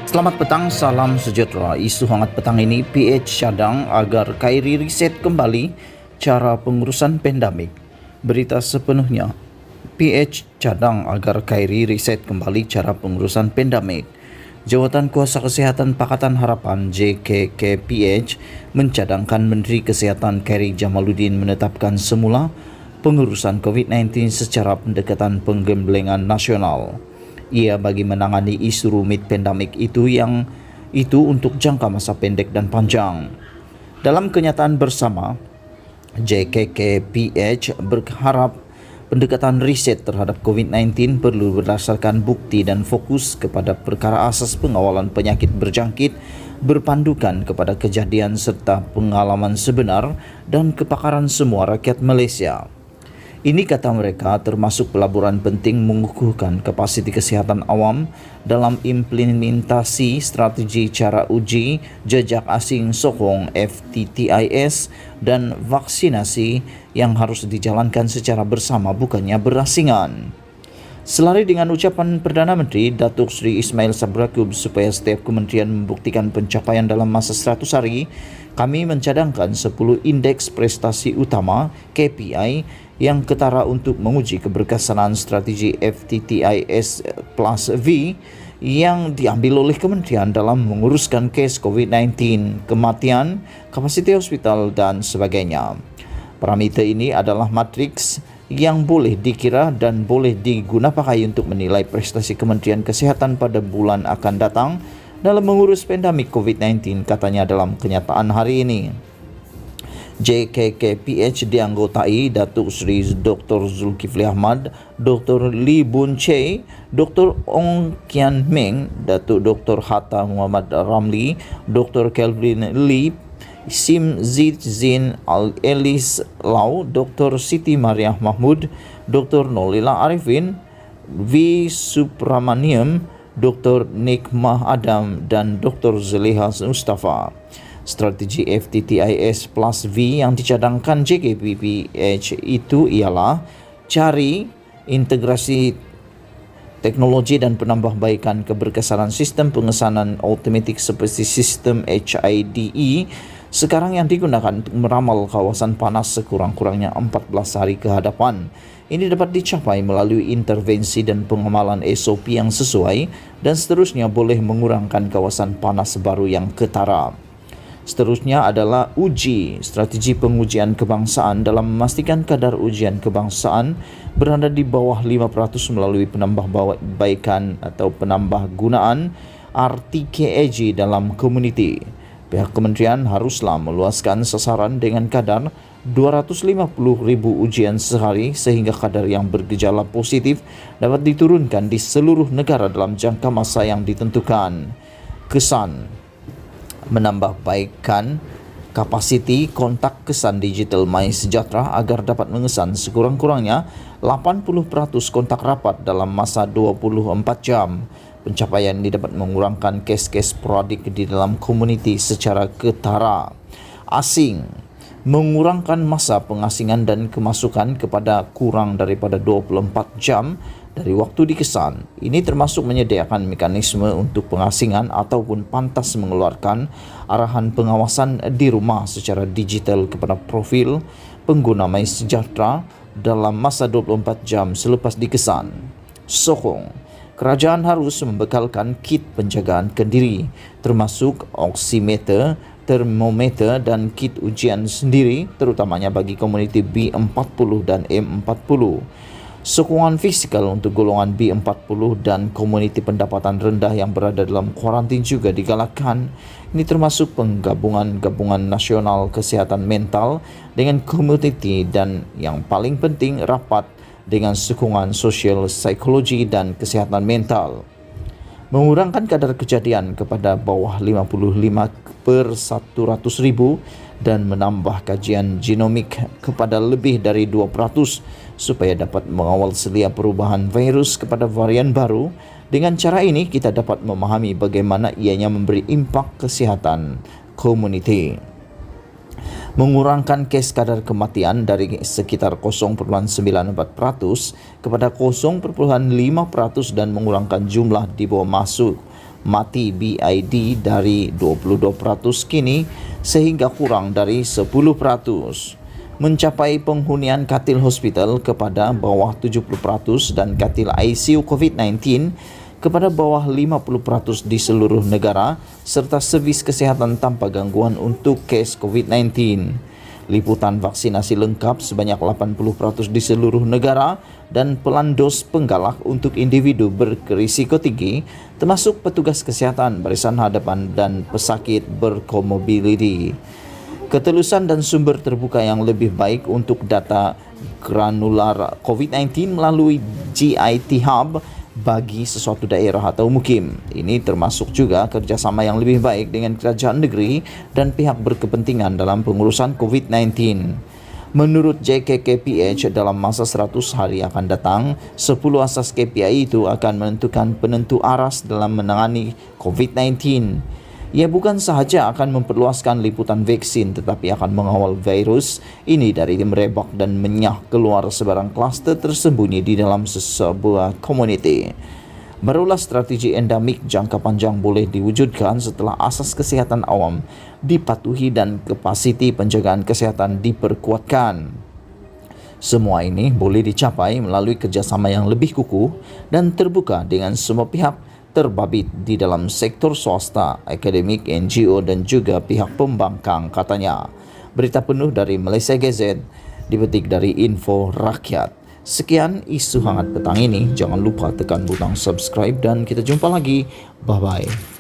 Selamat petang, salam sejahtera. Isu hangat petang ini, PH cadang agar KAIRI riset kembali cara pengurusan pandemik. Berita sepenuhnya, PH cadang agar KAIRI riset kembali cara pengurusan pandemik. Jawatan Kuasa Kesihatan Pakatan Harapan JKKPH mencadangkan Menteri Kesihatan KAIRI Jamaluddin menetapkan semula pengurusan COVID-19 secara pendekatan penggemblengan nasional. Ia bagi menangani isu rumit pandemik itu untuk jangka masa pendek dan panjang. Dalam kenyataan bersama, JKKPH berharap pendekatan riset terhadap COVID-19 perlu berdasarkan bukti dan fokus kepada perkara asas pengawalan penyakit berjangkit berpandukan kepada kejadian serta pengalaman sebenar dan kepakaran semua rakyat Malaysia. Ini kata mereka termasuk pelaburan penting mengukuhkan kapasiti kesihatan awam dalam implementasi strategi cara uji jejak asing sokong FTTIS dan vaksinasi yang harus dijalankan secara bersama bukannya berasingan. Selari dengan ucapan Perdana Menteri Datuk Seri Ismail Sabri Yaakob supaya setiap kementerian membuktikan pencapaian dalam masa 100 hari, kami mencadangkan 10 indeks prestasi utama KPI yang ketara untuk menguji keberkesanan strategi FTTIS plus V yang diambil oleh kementerian dalam menguruskan kes COVID-19, kematian, kapasiti hospital dan sebagainya. Parameter ini adalah matriks yang boleh dikira dan boleh digunapakai untuk menilai prestasi Kementerian Kesihatan pada bulan akan datang dalam mengurus pandemik COVID-19, katanya dalam kenyataan hari ini. JKKPH dianggotai Datuk Seri Dr. Zulkifli Ahmad, Dr. Lee Boon Chye, Dr. Ong Kian Meng, Datuk Dr. Hatta Muhammad Ramli, Dr. Kelvin Lee, Sim Zid Zin Al-Elis Lau, Dr. Siti Mariah Mahmud, Dr. Nolila Arifin, V. Supramaniam, Dr. Nikmah Adam dan Dr. Zaliha Mustafa. Strategi FTTIS plus V yang dicadangkan JKPPH itu ialah cari integrasi teknologi dan penambahbaikan keberkesanan sistem pengesanan automatik seperti sistem HIDE sekarang yang digunakan untuk meramal kawasan panas sekurang-kurangnya 14 hari ke hadapan. Ini dapat dicapai melalui intervensi dan pengamalan SOP yang sesuai dan seterusnya boleh mengurangkan kawasan panas baru yang ketara. Seterusnya adalah uji strategi pengujian kebangsaan dalam memastikan kadar ujian kebangsaan berada di bawah 5% melalui penambahbaikan atau penambahgunaan RTKAG dalam komuniti. Pihak kementerian haruslah meluaskan sasaran dengan kadar 250,000 ujian sehari sehingga kadar yang bergejala positif dapat diturunkan di seluruh negara dalam jangka masa yang ditentukan. Kesan menambahbaikan kapasiti kontak kesan digital MySejahtera agar dapat mengesan sekurang-kurangnya 80% kontak rapat dalam masa 24 jam. Pencapaian ini dapat mengurangkan kes-kes sporadik di dalam komuniti secara ketara. Asing mengurangkan masa pengasingan dan kemasukan kepada kurang daripada 24 jam dari waktu dikesan. Ini termasuk menyediakan mekanisme untuk pengasingan ataupun pantas mengeluarkan arahan pengawasan di rumah secara digital kepada profil pengguna MySejahtera dalam masa 24 jam selepas dikesan. Sokong, kerajaan harus membekalkan kit penjagaan kendiri termasuk oximeter, termometer dan kit ujian sendiri terutamanya bagi komuniti B40 dan M40. Sokongan fizikal untuk golongan B40 dan komuniti pendapatan rendah yang berada dalam kuarantin juga digalakkan. Ini termasuk penggabungan nasional kesihatan mental dengan komuniti dan yang paling penting rapat dengan sokongan sosial psikologi dan kesihatan mental. Mengurangkan kadar kejadian kepada bawah 55 per 100,000 dan menambah kajian genomik kepada lebih dari 2% supaya dapat mengawal selia perubahan virus kepada varian baru. Dengan cara ini kita dapat memahami bagaimana ianya memberi impak kesihatan komuniti. mengurangkan kes kadar kematian dari sekitar 0.94% kepada 0.5% dan mengurangkan jumlah dibawa masuk mati BID dari 22% kini sehingga kurang dari 10%. Mencapai penghunian katil hospital kepada bawah 70% dan katil ICU COVID-19 kepada bawah 50% di seluruh negara serta servis kesihatan tanpa gangguan untuk kes COVID-19. Liputan vaksinasi lengkap sebanyak 80% di seluruh negara dan pelan dos penggalak untuk individu berisiko tinggi termasuk petugas kesihatan barisan hadapan dan pesakit berkomorbiditi. Ketelusan dan sumber terbuka yang lebih baik untuk data granular COVID-19 melalui GIT Hub bagi sesuatu daerah atau mukim. Ini termasuk juga kerjasama yang lebih baik dengan kerajaan negeri dan pihak berkepentingan dalam pengurusan COVID-19. Menurut JKKPH, dalam masa 100 hari akan datang, 10 asas KPI itu akan menentukan penentu aras dalam menangani COVID-19. Ia bukan sahaja akan memperluaskan liputan vaksin tetapi akan mengawal virus ini dari merebak dan menyah keluar sebarang kluster tersembunyi di dalam sebuah komuniti. Barulah strategi endemik jangka panjang boleh diwujudkan setelah asas kesihatan awam dipatuhi dan kapasiti penjagaan kesihatan diperkuatkan. Semua ini boleh dicapai melalui kerjasama yang lebih kukuh dan terbuka dengan semua pihak terbabit di dalam sektor swasta, akademik, NGO dan juga pihak pembangkang, katanya. Berita penuh dari Malaysia Gazette dipetik dari Info Rakyat. Sekian isu hangat petang ini. Jangan lupa tekan butang subscribe dan kita jumpa lagi. Bye-bye.